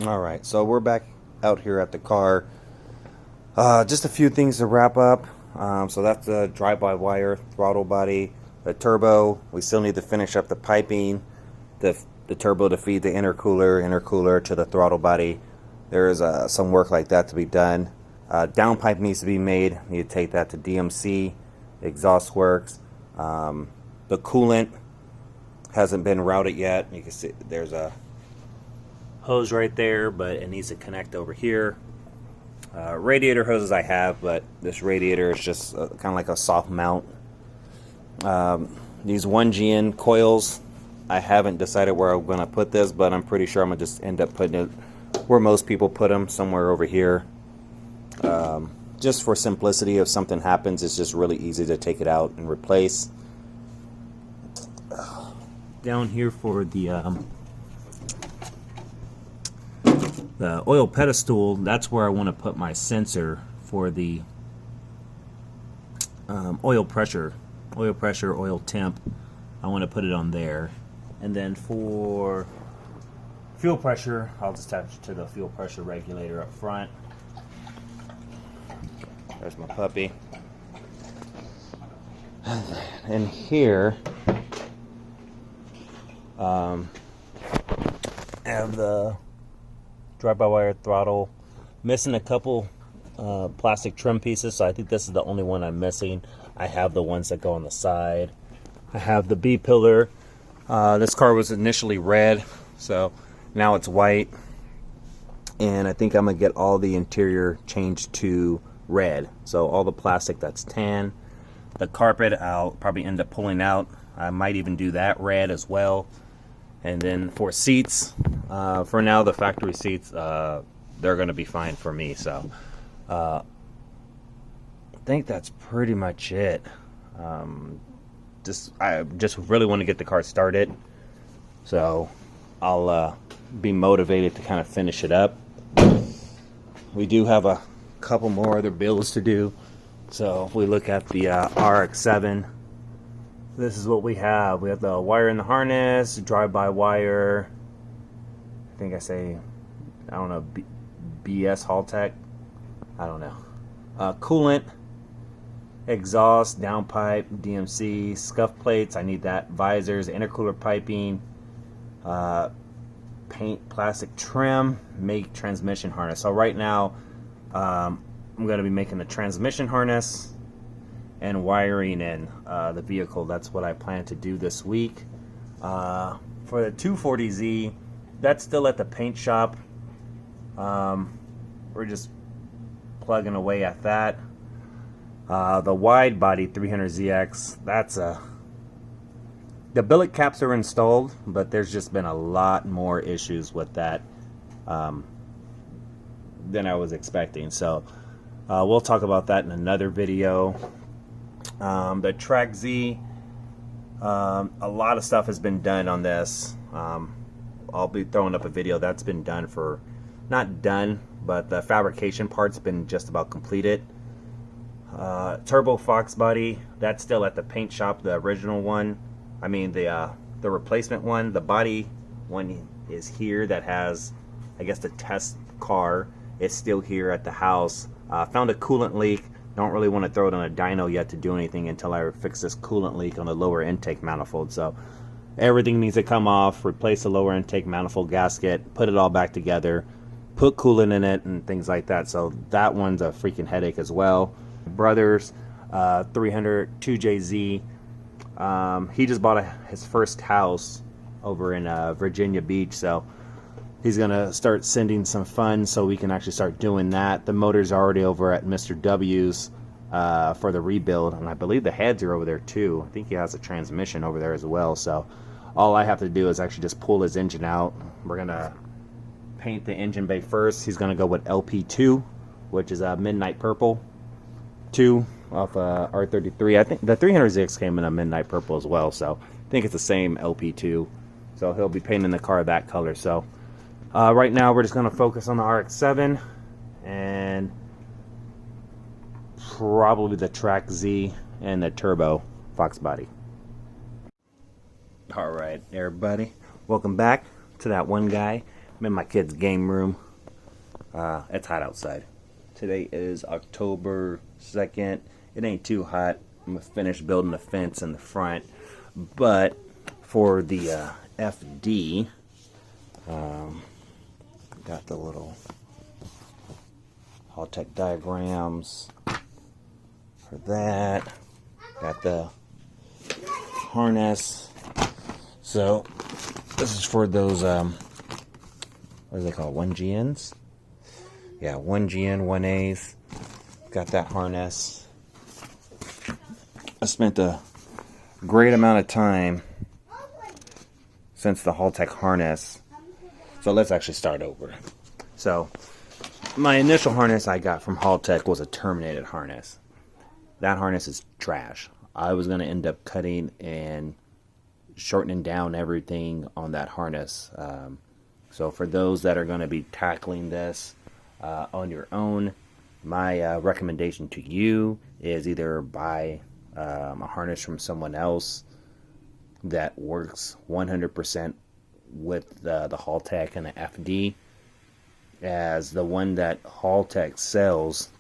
Alright, so we're back out here at the car. Just a few things to wrap up. So that's the drive-by-wire throttle body, the turbo. We still need to finish up the piping, the turbo to feed the intercooler to the throttle body. There's some work like that to be done. Downpipe needs to be made. Need to take that to DMC, exhaust works. The coolant hasn't been routed yet. You can see there's a hose right there, but it needs to connect over here. Radiator hoses I have, but this radiator is just kind of like a soft mount. These 1GN coils, I haven't decided where I'm going to put this, but I'm pretty sure I'm going to just end up putting it where most people put them, somewhere over here. Just for simplicity, if something happens, it's just really easy to take it out and replace. Down here for the oil pedestal, that's where I want to put my sensor for the oil pressure, oil temp. I want to put it on there. And then for fuel pressure, I'll just attach it to the fuel pressure regulator up front. There's my puppy. And here, I have the drive-by-wire throttle. Missing a couple plastic trim pieces, so I think this is the only one I'm missing. I have the ones that go on the side. I have the B pillar. This car was initially red, so now it's white. And I think I'm gonna get all the interior changed to red. So all the plastic that's tan. The carpet I'll probably end up pulling out. I might even do that red as well. And then for seats, for now the factory seats, they're going to be fine for me. So I think that's pretty much it. I just really want to get the car started, so I'll be motivated to kind of finish it up. We do have a couple more other builds to do. So if we look at the RX7, this is what we have. We have the wire in the harness, drive-by-wire. I think I don't know, BS Haltech. I don't know. Coolant, exhaust, downpipe, DMC, scuff plates. I need that. Visors, intercooler piping, paint, plastic trim, make transmission harness. So right now, I'm going to be making the transmission harness and wiring in the vehicle. That's what I plan to do this week. For the 240Z, that's still at the paint shop. We're just plugging away at that. The wide body 300ZX, that's the billet caps are installed, but there's just been a lot more issues with that than I was expecting. So we'll talk about that in another video. The Track Z, a lot of stuff has been done on this. I'll be throwing up a video that's been done for, not done, but the fabrication part's been just about completed. Turbo Fox body, that's still at the paint shop, the original one. I mean the replacement one. The body one is here that has, I guess, the test car. It's still here at the house. Found a coolant leak. Don't really want to throw it on a dyno yet to do anything until I fix this coolant leak on the lower intake manifold. So everything needs to come off, replace the lower intake manifold gasket, put it all back together, put coolant in it and things like that. So that one's a freaking headache as well. Brother's 300 2JZ, he just bought his first house over in Virginia Beach, so he's gonna start sending some funds so we can actually start doing that. The motor's already over at Mr. W's for the rebuild, and I believe the heads are over there too. I think he has a transmission over there as well. So all I have to do is actually just pull his engine out. We're gonna paint the engine bay first. He's gonna go with LP2, which is a midnight purple 2 off R33. I think the 300ZX came in a midnight purple as well, so I think it's the same LP2. So he'll be painting the car that color. So right now we're just going to focus on the RX7 and probably the Track Z and the Turbo Fox body. Alright everybody, welcome back to that one guy. I'm in my kid's game room. It's hot outside. Today is October 2nd. It ain't too hot. I'm gonna finish building the fence in the front. But for the FD, got the little Haltech diagrams for that. Got the harness. So this is for those what do they call it? 1GNs? Yeah, 1GN, 1As. Got that harness. I spent a great amount of time since the Haltech harness. So let's actually start over. So my initial harness I got from Haltech was a terminated harness. That harness is trash. I was going to end up cutting and shortening down everything on that harness. So for those that are going to be tackling this on your own, my recommendation to you is either buy a harness from someone else that works 100% with the Haltech and the FD, as the one that Haltech sells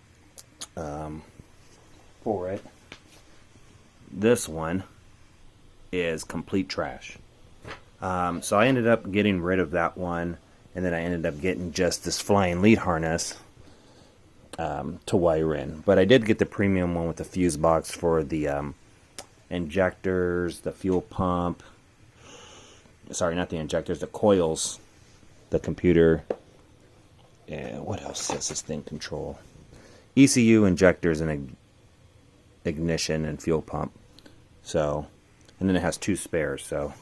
for it. This one is complete trash. So I ended up getting rid of that one, and then I ended up getting just this flying lead harness to wire in. But I did get the premium one with the fuse box for the injectors, the fuel pump. Sorry, not the injectors, the coils, the computer. What else does this thing control? ECU, injectors, and ignition and fuel pump. So, and then it has 2 spares. So,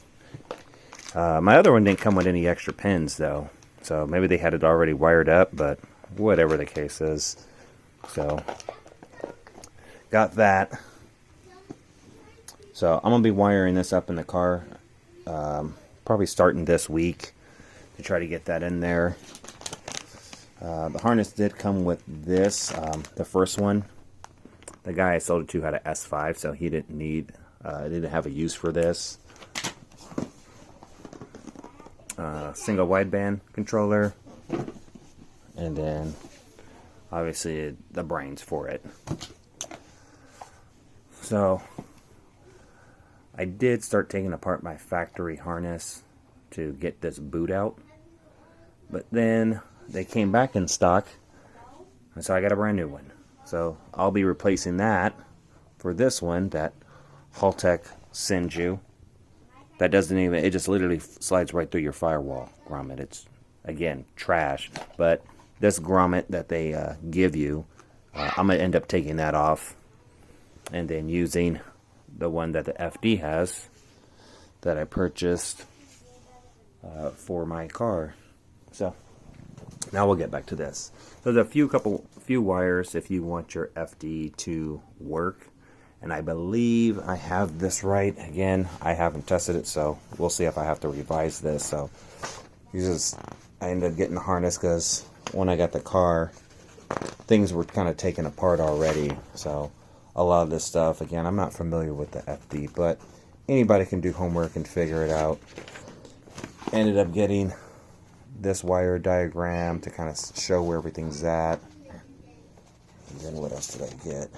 my other one didn't come with any extra pins though. So maybe they had it already wired up, but whatever the case is. So, got that. So I'm gonna be wiring this up in the car. Probably starting this week to try to get that in there. The harness did come with this. The first one, the guy I sold it to had an S5, so he didn't need, didn't have a use for this. Single wideband controller, and then obviously the brains for it. So I did start taking apart my factory harness to get this boot out, but then they came back in stock, and so I got a brand new one. So I'll be replacing that for this one that Haltech sends you. That doesn't even, it just literally slides right through your firewall grommet. It's, again, trash. But this grommet that they give you, I'm going to end up taking that off and then using the one that the FD has that I purchased for my car. So now we'll get back to this. So there's a few wires if you want your FD to work. And I believe I have this right. Again, I haven't tested it, so we'll see if I have to revise this. So I ended up getting the harness because when I got the car, things were kind of taken apart already. So a lot of this stuff, again, I'm not familiar with the FD, but anybody can do homework and figure it out. Ended up getting this wire diagram to kind of show where everything's at. And then what else did I get?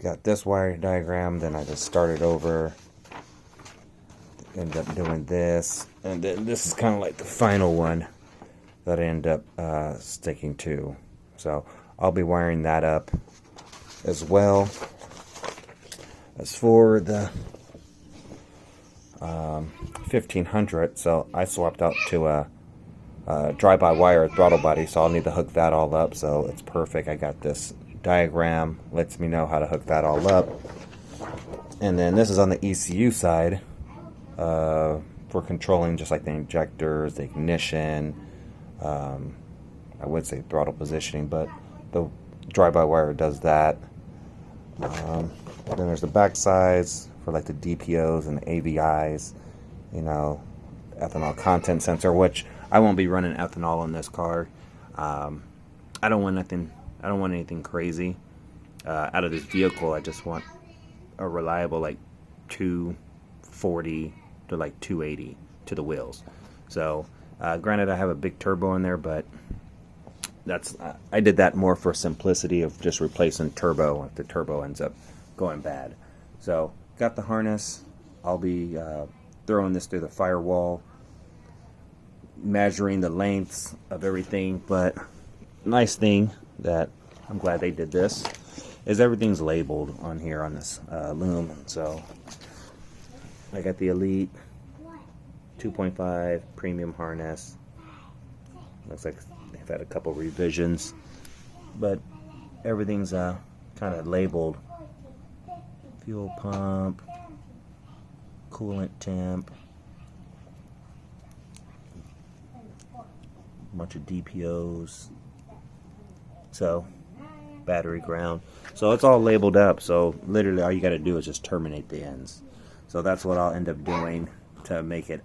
Got this wire diagram, then I just started over, ended up doing this, and then this is kind of like the final one that I end up sticking to. So I'll be wiring that up as well. As for the 1500, so I swapped out to a drive-by-wire throttle body, so I'll need to hook that all up, so it's perfect. I got this diagram, lets me know how to hook that all up. And then this is on the ECU side for controlling just like the injectors, the ignition, I would say throttle positioning, but the drive-by-wire does that. Then there's the back sides for like the DPOs and the AVIs, you know, ethanol content sensor, which I won't be running ethanol in this car. I don't want anything crazy out of this vehicle. I just want a reliable like 240 to like 280 to the wheels. So Granted, I have a big turbo in there, but that's I did that more for simplicity of just replacing turbo if the turbo ends up going bad. So got the harness. I'll be throwing this through the firewall, measuring the lengths of everything. But nice thing that I'm glad they did this is everything's labeled on here on this loom. So I got the Elite 2.5 premium harness. Looks like they've had a couple revisions, but everything's kind of labeled. Fuel pump, coolant temp, a bunch of DPOs, so battery ground. So it's all labeled up, so literally all you got to do is just terminate the ends. So that's what I'll end up doing to make it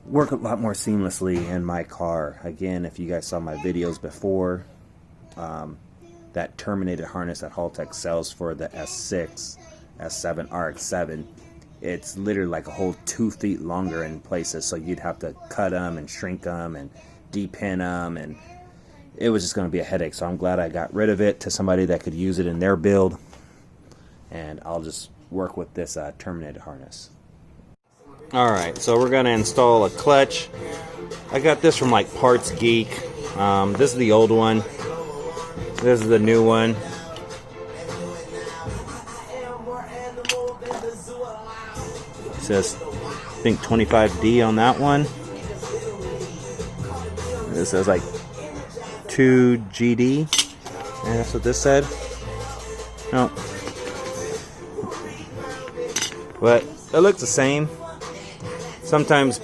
work a lot more seamlessly in my car. Again, if you guys saw my videos before, that terminated harness that Haltech sells for the S6, S7, RX7, it's literally like a whole 2 feet longer in places, so you'd have to cut them and shrink them and depin them, and it was just going to be a headache. So I'm glad I got rid of it to somebody that could use it in their build, and I'll just work with this terminated harness. Alright, so we're going to install a clutch. I got this from like Parts Geek. This is the old one. This is the new one. It says, I think 25D on that one. This says like 2GD. And that's what this said. No. But it looks the same. Sometimes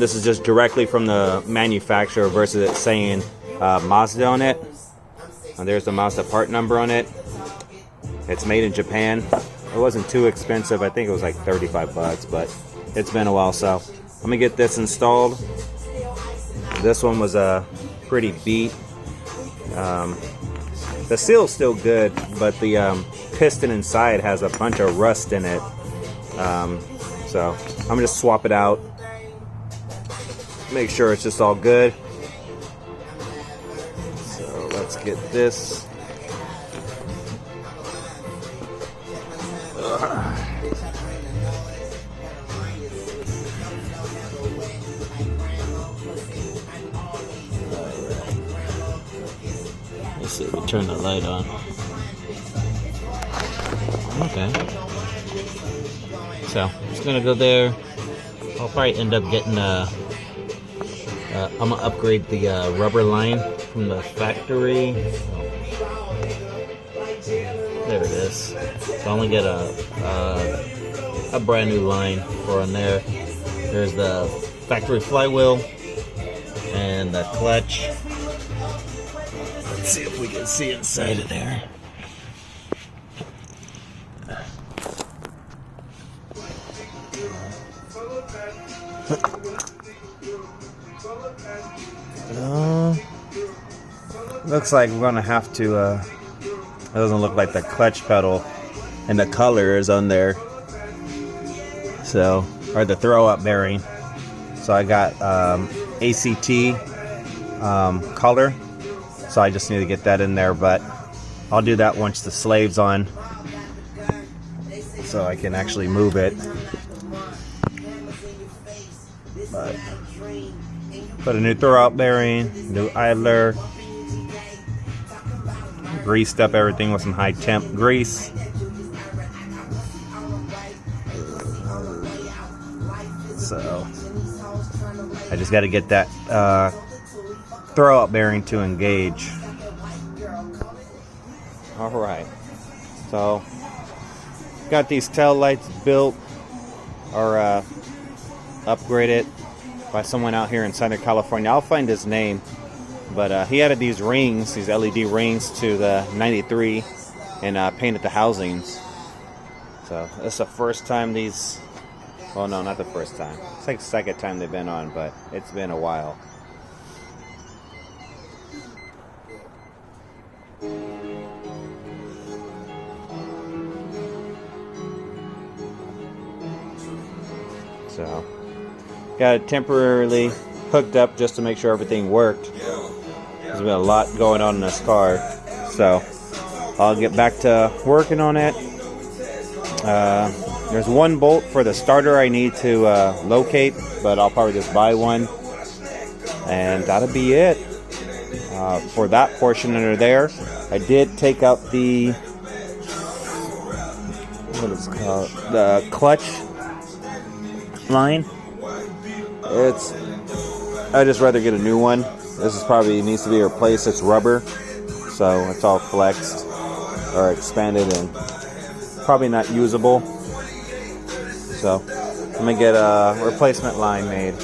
this is just directly from the manufacturer versus it saying Mazda on it. And there's the Mazda part number on it. It's made in Japan. It wasn't too expensive. I think it was like 35 bucks, but it's been a while. So I'm gonna get this installed. This one was pretty beat. The seal's still good, but the piston inside has a bunch of rust in it. So I'm gonna just swap it out, make sure it's just all good. So let's get this. Let's see if we turn the light on. Okay. So I'm just gonna go there. I'll probably end up getting I'm gonna upgrade the rubber line from the factory. There it is. So I only get a brand new line for on there. There's the factory flywheel and the clutch. Let's see if we can see inside of there. Looks like we're gonna have to it doesn't look like the clutch pedal and the color is on there, so, or the throw up bearing. So I got ACT color, so I just need to get that in there, but I'll do that once the slave's on, so I can actually move it. But put a new throwout bearing, new idler, greased up everything with some high temp grease. So I just got to get that throwout bearing to engage. All right, so got these tail lights built or upgraded by someone out here in Southern California. I'll find his name, but he added these rings, these LED rings to the 93 and painted the housings. So it's the first time these, well, no, not the first time. It's like the second time they've been on, but it's been a while. So Got it temporarily hooked up just to make sure everything worked. There's been a lot going on in this car, so I'll get back to working on it. There's one bolt for the starter I need to locate, but I'll probably just buy one, and that'll be it for that portion under there. I did take out the the clutch line. I just rather get a new one. This is probably needs to be replaced. It's rubber, so it's all flexed or expanded and probably not usable. So I'm gonna get a replacement line made.